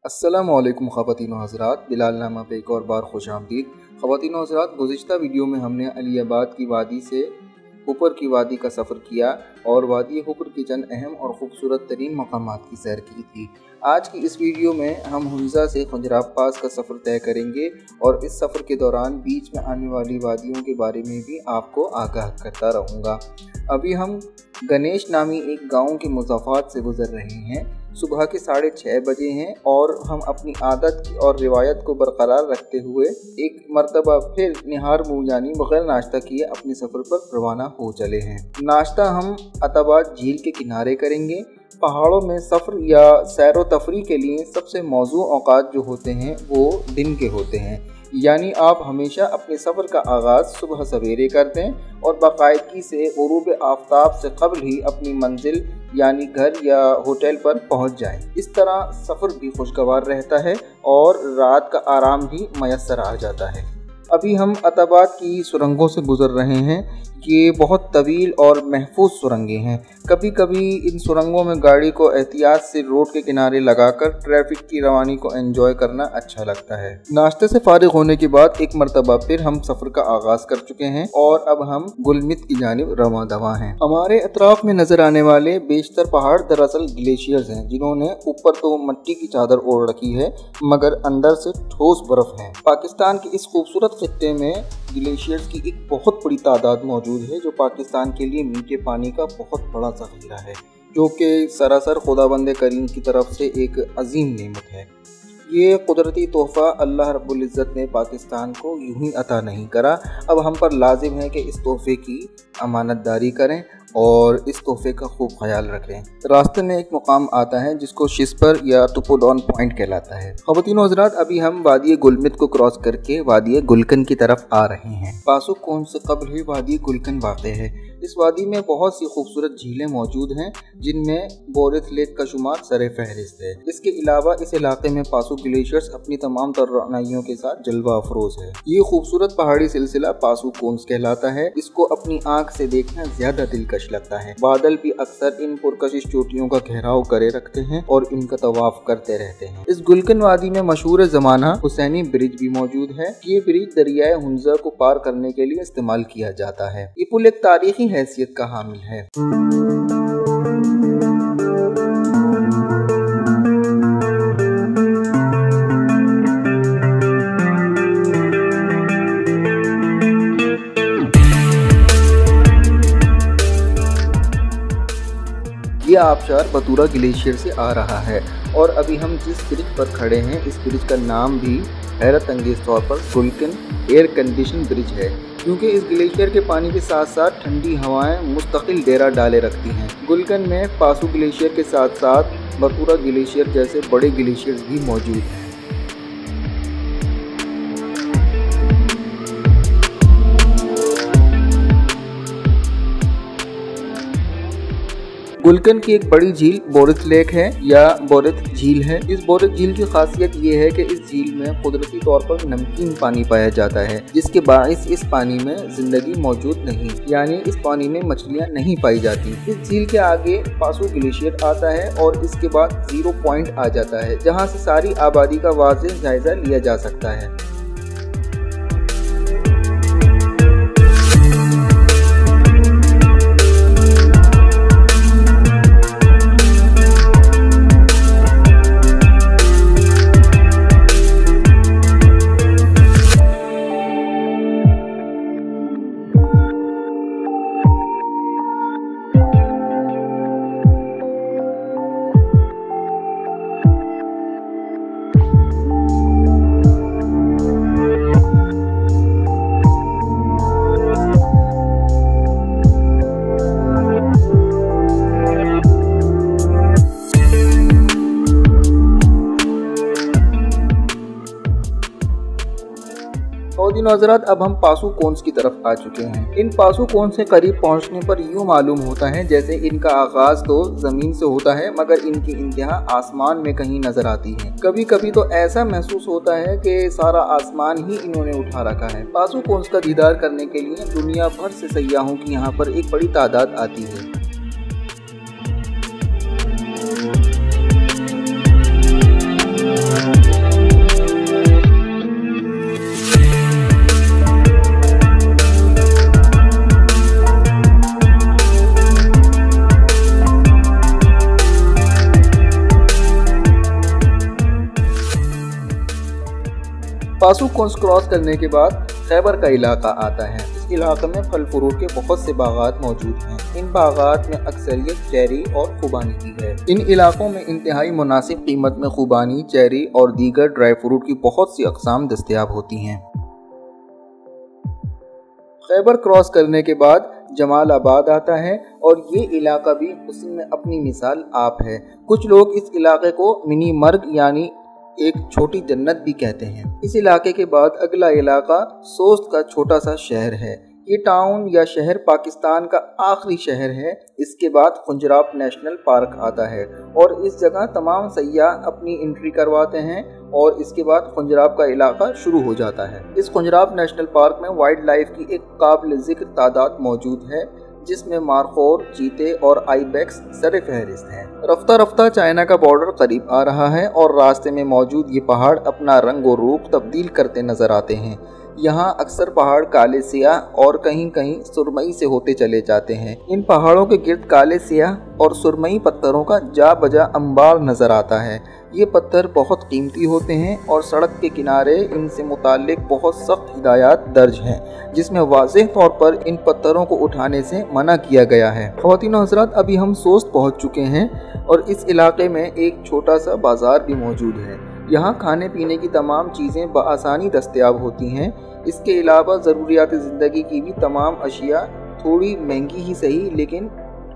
अस्सलामुअलैकुम ख़वातीन व हज़रात, बिलाल नामा पे एक और बार खुश आमदीद। ख़वातीन व हज़रात, गुज़िश्ता वीडियो में हमने अलीबाद की वादी से हुपर की वादी का सफ़र किया और वादी हुपर की चंद अहम और ख़ूबसूरत तरीन मकामात की सैर की थी। आज की इस वीडियो में हम हुंज़ा से खुंजराब पास का सफ़र तय करेंगे और इस सफ़र के दौरान बीच में आने वाली वादियों के बारे में भी आपको आगाह करता रहूँगा। अभी हम गणेश नामी एक गाँव के मुज़ाफ़ात से गुज़र रहे हैं। सुबह के 6:30 बजे हैं और हम अपनी आदत और रिवायत को बरकरार रखते हुए एक मरतबा फिर निहार मुँह यानी बग़ैर नाश्ता किए अपने सफ़र पर रवाना हो चले हैं। नाश्ता हम अताबाद झील के किनारे करेंगे। पहाड़ों में सफ़र या सैर व तफरी के लिए सबसे मौजू औकात जो होते हैं वो दिन के होते हैं, यानी आप हमेशा अपने सफ़र का आगाज़ सुबह सवेरे कर दें और बाकायदगी से ग़ुरूब आफ्ताब से क़ब्ल ही अपनी मंजिल यानी घर या होटल पर पहुंच जाएं। इस तरह सफ़र भी खुशगवार रहता है और रात का आराम भी मयस्सर आ जाता है। अभी हम अताबाद की सुरंगों से गुज़र रहे हैं। ये बहुत तवील और महफूज सुरंगें हैं। कभी कभी इन सुरंगों में गाड़ी को एहतियात से रोड के किनारे लगाकर ट्रैफिक की रवानी को एंजॉय करना अच्छा लगता है। नाश्ते से फारिग होने के बाद एक मरतबा फिर हम सफ़र का आगाज़ कर चुके हैं और अब हम गुलमित की जानिब रवां दवा हैं। हमारे अतराफ में नज़र आने वाले बेशतर पहाड़ दरअसल ग्लेशियर्स हैं, जिन्होंने ऊपर तो मिट्टी की चादर ओढ़ रखी है मगर अंदर से ठोस बर्फ़ है। पाकिस्तान के इस खूबसूरत खित्ते में ग्लेशियर्स की एक बहुत बड़ी तादाद मौजूद है, जो पाकिस्तान के लिए मीठे पानी का बहुत बड़ा ज़ख़ीरा है, जो कि सरासर खुदाबंद करीम की तरफ से एक अजीम नेमत है। ये कुदरती तोहफ़ा अल्लाह रब्बुल इज़्ज़त ने पाकिस्तान को यूं ही अता नहीं करा। अब हम पर लाजिम है कि इस तोहफ़े की अमानतदारी करें और इस तोहफ़े का खूब ख्याल रखें। रास्ते में एक मुकाम आता है जिसको शिस्पर या तुपुडॉन पॉइंट कहलाता है। ख़वातीन व हज़रात, अभी हम वादी गुलमित को क्रॉस करके वादी गुलकन की तरफ आ रहे हैं। पासुकोन से कब्ल ही वादी गुलकन वाक़े है। इस वादी में बहुत सी खूबसूरत झीलें मौजूद हैं, जिनमें बोरिथ लेक का शुमार सरे फहरिस्त है। इसके अलावा इस इलाके में पासुक ग्लेशियर्स अपनी तमाम तवानाइयों के साथ जलवा अफरोज है। ये खूबसूरत पहाड़ी सिलसिला पासुकोन्स कहलाता है। इसको अपनी आँख से देखना ज्यादा दिलकश लगता है। बादल भी अक्सर इन पुरकशिश चोटियों का घेराव करे रखते हैं और इनका तवाफ करते रहते हैं। इस गुलकन वादी में मशहूर ज़माना हुसैनी ब्रिज भी मौजूद है। ये ब्रिज दरियाए हुंज़ा को पार करने के लिए इस्तेमाल किया जाता है। ये पुल एक तारीखी हैसियत का हामिल है। ये आबशार बतूरा ग्लेशियर से आ रहा है और अभी हम जिस ब्रिज पर खड़े हैं, इस ब्रिज का नाम भी हैरत अंगेज तौर पर गुलकन एयर कंडीशन ब्रिज है, क्योंकि इस ग्लेशियर के पानी के साथ साथ ठंडी हवाएं मुस्तकिल डेरा डाले रखती हैं। गुलकन में पासु ग्लेशियर के साथ साथ बतूरा ग्लेशियर जैसे बड़े ग्लेशियर्स भी मौजूद हैं। गुलकन की एक बड़ी झील बोरिथ लेक है या बोरिथ झील है। इस बोरिथ झील की खासियत ये है कि इस झील में कुदरती तौर पर नमकीन पानी पाया जाता है, जिसके बाइस इस पानी में जिंदगी मौजूद नहीं, यानी इस पानी में मछलियां नहीं पाई जाती। इस झील के आगे पासु ग्लेशियर आता है और इसके बाद 0 पॉइंट आ जाता है, जहाँ से सारी आबादी का वाज़ेह जायजा लिया जा सकता है। हज़रात, अब हम पासुकोन्स की तरफ आ चुके हैं। इन पासुकोन्स से करीब पहुंचने पर यूं मालूम होता है जैसे इनका आगाज तो जमीन से होता है, मगर इनकी इंतहा आसमान में कहीं नजर आती है। कभी कभी तो ऐसा महसूस होता है कि सारा आसमान ही इन्होंने उठा रखा है। पासुकोन्स का दीदार करने के लिए दुनिया भर से सयाहों की यहाँ पर एक बड़ी तादाद आती है। पासू को क्रॉस करने के बाद खैबर का इलाका आता है। इस इलाके में फल फ्रूट के बहुत से बागात मौजूद हैं। इन बागात में अक्सरियत चेरी और खुबानी की है। इन इलाकों में इंतहाई मुनासिब कीमत में खुबानी, चेरी और दीगर ड्राई फ्रूट की बहुत सी अक़साम दस्तयाब होती हैं। खैबर क्रॉस करने के बाद जमालाबाद आता है और ये इलाका भी हुस्न में अपनी मिसाल आप है। कुछ लोग इस इलाके को मिनी मर्ग यानी एक छोटी जन्नत भी कहते हैं। इस इलाके के बाद अगला इलाका सोस्त का छोटा सा शहर है। ये टाउन या शहर पाकिस्तान का आखिरी शहर है। इसके बाद खुंजराब नेशनल पार्क आता है और इस जगह तमाम सयाह अपनी एंट्री करवाते हैं और इसके बाद खुंजराब का इलाका शुरू हो जाता है। इस खुंजराब नेशनल पार्क में वाइल्ड लाइफ की एक काबिल जिक्र तादाद मौजूद है, जिसमें मारखोर, चीते और आइबेक्स सर फहरिस्त हैं। रफ्ता रफ्ता चाइना का बॉर्डर करीब आ रहा है और रास्ते में मौजूद ये पहाड़ अपना रंग और रूप तब्दील करते नजर आते हैं। यहाँ अक्सर पहाड़ काले सियाह और कहीं कहीं सुरमई से होते चले जाते हैं। इन पहाड़ों के गिर्द काले सियाह और सुरमई पत्थरों का जा बजा अंबार नजर आता है। ये पत्थर बहुत कीमती होते हैं और सड़क के किनारे इनसे मुताल्लिक बहुत सख्त हिदायत दर्ज हैं, जिसमें वाज़ेह तौर पर इन पत्थरों को उठाने से मना किया गया है। ख़वातीन और हज़रात, अभी हम सोस्त पहुँच चुके हैं और इस इलाके में एक छोटा सा बाज़ार भी मौजूद है। यहाँ खाने पीने की तमाम चीज़ें बआसानी दस्तयाब होती हैं। इसके अलावा ज़रूरियात ज़िंदगी की भी तमाम अशिया थोड़ी महंगी ही सही लेकिन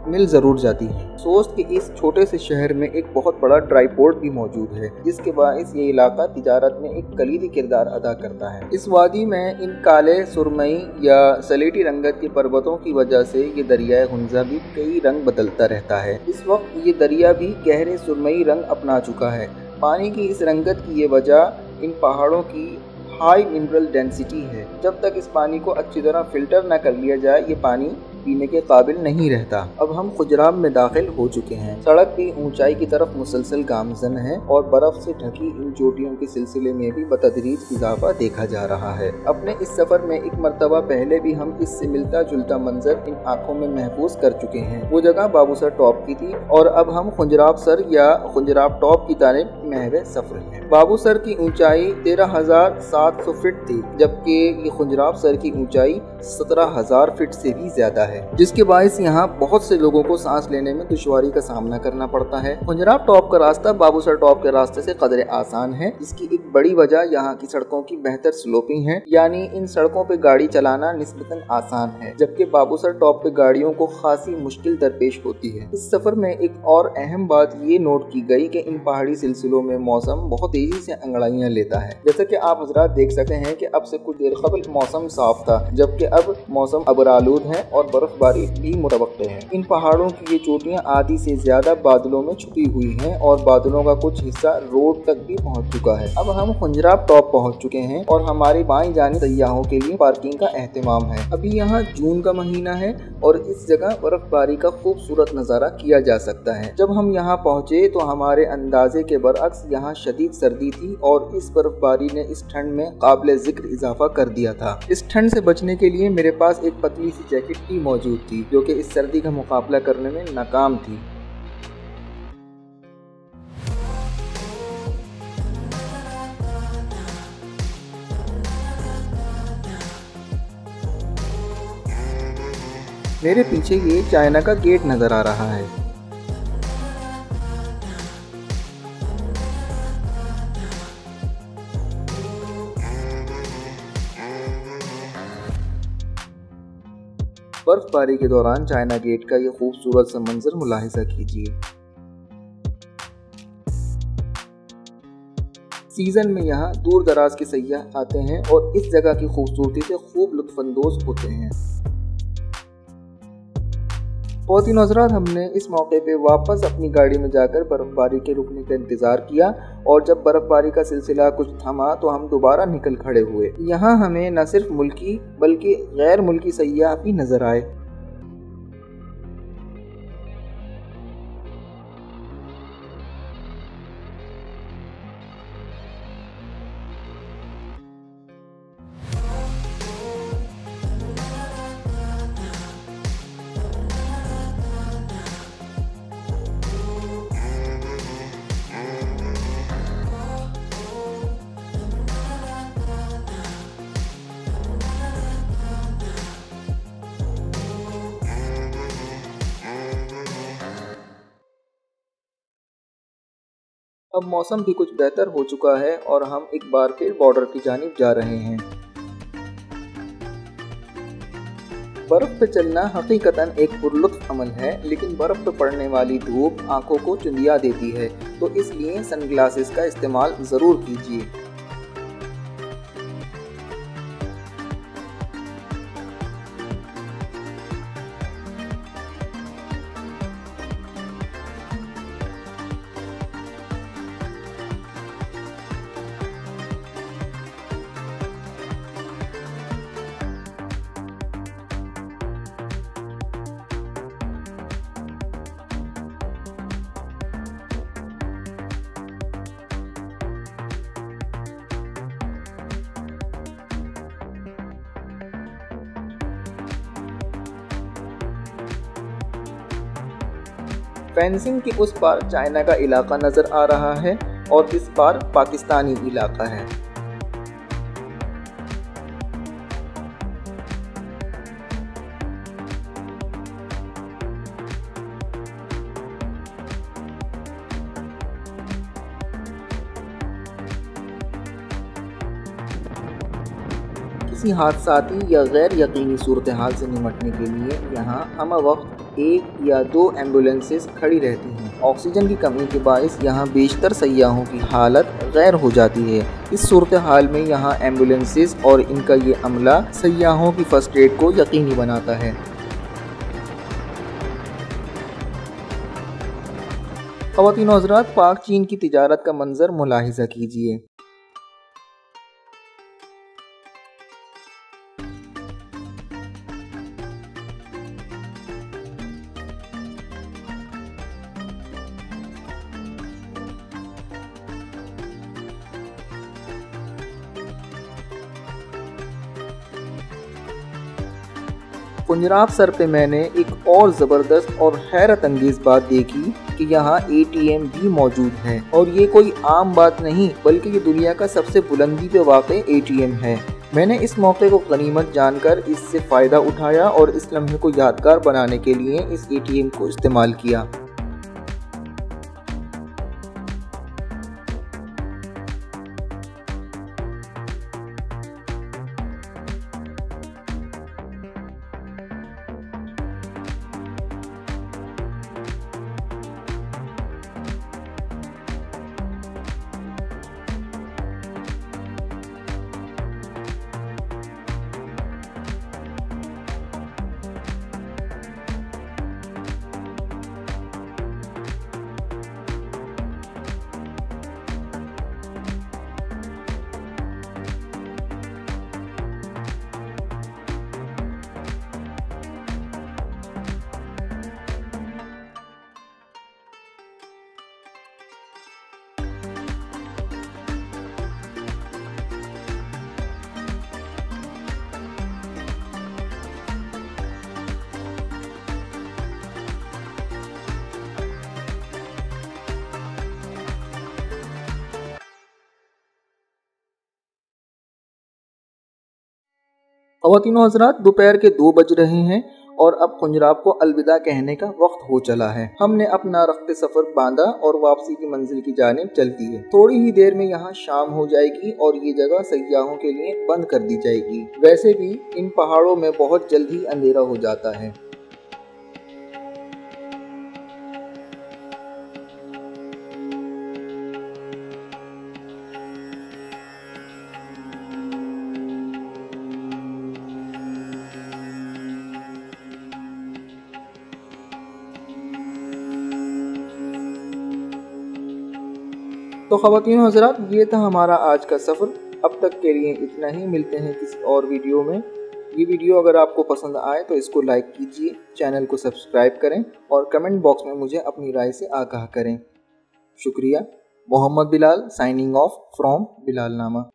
मिल ज़रूर जाती है। सोस्त के इस छोटे से शहर में एक बहुत बड़ा ड्राई पोर्ट भी मौजूद है, जिसके बाइस ये इलाका तिजारत में एक कलीदी किरदार अदा करता है। इस वादी में इन काले, सुरमई या सलेटी रंगत के पर्वतों की वजह से ये दरियाए हुंजा भी कई रंग बदलता रहता है। इस वक्त ये दरिया भी गहरे सुरमई रंग अपना चुका है। पानी की इस रंगत की ये वजह इन पहाड़ों की हाई मिनरल डेंसिटी है। जब तक इस पानी को अच्छी तरह फिल्टर न कर लिया जाए, ये पानी पीने के काबिल नहीं रहता। अब हम खुजराब में दाखिल हो चुके हैं। सड़क भी ऊंचाई की तरफ मुसलसल गामजन है और बर्फ से ढकी इन चोटियों के सिलसिले में भी बतदरीज इजाफा देखा जा रहा है। अपने इस सफर में एक मरतबा पहले भी हम इससे मिलता जुलता मंजर इन आंखों में महफूज कर चुके हैं। वो जगह बाबूसर टॉप की थी और अब हम खुंजराब सर या खुंजराब टॉप की तारीफ महवे सफर है। बाबूसर की ऊंचाई 13,700 फीट थी, जबकि ये खुंजराब सर की ऊंचाई 17,000 फीट से भी ज्यादा है, जिसके बाइस यहाँ बहुत से लोगों को सांस लेने में दुश्वारी का सामना करना पड़ता है। खुंजराब टॉप का रास्ता बाबूसर टॉप के रास्ते से कदरे आसान है। इसकी एक बड़ी वजह यहाँ की सड़कों की बेहतर स्लोपिंग है, यानी इन सड़कों पे गाड़ी चलाना निस्बतन आसान है, जबकि बाबूसर टॉप पे गाड़ियों को खासी मुश्किल दरपेश होती है। इस सफर में एक और अहम बात ये नोट की गई कि इन पहाड़ी सिलसिलों में मौसम बहुत तेजी से अंगड़ाइयाँ लेता है। जैसा कि आप हजरात देख सकते हैं कि अब से कुछ देर कबल मौसम साफ था, जबकि अब मौसम अबरालूद है और बर्फबारी भी मुतवक्के है। इन पहाड़ों की ये चोटियां आधी से ज्यादा बादलों में छुपी हुई हैं और बादलों का कुछ हिस्सा रोड तक भी पहुंच चुका है। अब हम खुंजराब टॉप पहुंच चुके हैं और हमारे बाईं जानिब सयाहों के लिए पार्किंग का एहतमाम है। अभी यहाँ जून का महीना है और इस जगह बर्फबारी का खूबसूरत नज़ारा किया जा सकता है। जब हम यहाँ पहुँचे तो हमारे अंदाजे के बरअक्स यहाँ शदीद सर्दी थी और इस बर्फबारी ने इस ठंड में काबिल जिक्र इजाफा कर दिया था। इस ठंड से बचने के लिए मेरे पास एक पतली सी जैकेट भी मौजूद थी, जो कि इस सर्दी का मुकाबला करने में नाकाम थी। मेरे पीछे ये चाइना का गेट नजर आ रहा है। बर्फबारी के दौरान चाइना गेट का ये खूबसूरत सा मंजर मुलाहिजा कीजिए। सीजन में यहाँ दूर दराज के सयाह आते हैं और इस जगह की खूबसूरती से खूब लुत्फानंदोज होते हैं। ख़वातीन हज़रात, हमने इस मौके पे वापस अपनी गाड़ी में जाकर बर्फबारी के रुकने का इंतज़ार किया और जब बर्फबारी का सिलसिला कुछ थमा तो हम दोबारा निकल खड़े हुए। यहाँ हमें न सिर्फ मुल्की बल्कि गैर मुल्की सयाह भी नजर आए। अब मौसम भी कुछ बेहतर हो चुका है और हम एक बार फिर बॉर्डर की जानिब जा रहे हैं। बर्फ पे चलना हकीकतन एक पुरलुत्फ अमल है, लेकिन बर्फ पे पड़ने वाली धूप आंखों को चुंदिया देती है, तो इसलिए सनग्लासेस का इस्तेमाल ज़रूर कीजिए। फेंसिंग के उस पार चाइना का इलाका नज़र आ रहा है और इस पार पाकिस्तानी इलाका है। किसी हादसाती या गैर यकीनी सूरत हाल से निपटने के लिए यहाँ हम वक्त 1 या 2 एम्बुलेंसेस खड़ी रहती हैं। ऑक्सीजन की कमी के बायस यहाँ बेशतर सयाहों की हालत गैर हो जाती है। इस सूरत हाल में यहाँ एम्बुलेंसेस और इनका ये अमला सयाहों की फर्स्ट एड को यकीनी बनाता है। ख़वातीन और हज़रात, पाक चीन की तिजारत का मंजर मुलाहिज़ा कीजिए। पुंजराब सर पे मैंने एक और ज़बरदस्त और हैरत अंगेज़ बात देखी कि यहाँ ATM भी मौजूद है, और ये कोई आम बात नहीं बल्कि ये दुनिया का सबसे बुलंदी पे वाक़े ATM है। मैंने इस मौके को गनीमत जानकर इससे फ़ायदा उठाया और इस लम्हे को यादगार बनाने के लिए इस ATM को इस्तेमाल किया। ख़वातीन और हज़रात, दोपहर के 2 बज रहे हैं और अब पुंजराब को अलविदा कहने का वक्त हो चला है। हमने अपना रख्ते सफ़र बांधा और वापसी की मंजिल की जानिब चलती है। थोड़ी ही देर में यहाँ शाम हो जाएगी और ये जगह सयाहों के लिए बंद कर दी जाएगी। वैसे भी इन पहाड़ों में बहुत जल्द ही अंधेरा हो जाता है। तो ख़वातीन और हज़रात, ये था हमारा आज का सफ़र। अब तक के लिए इतना ही। मिलते हैं किसी और वीडियो में। ये वीडियो अगर आपको पसंद आए तो इसको लाइक कीजिए, चैनल को सब्सक्राइब करें और कमेंट बॉक्स में मुझे अपनी राय से आगाह करें। शुक्रिया। Mohammad Bilal signing off from बिलालनामा।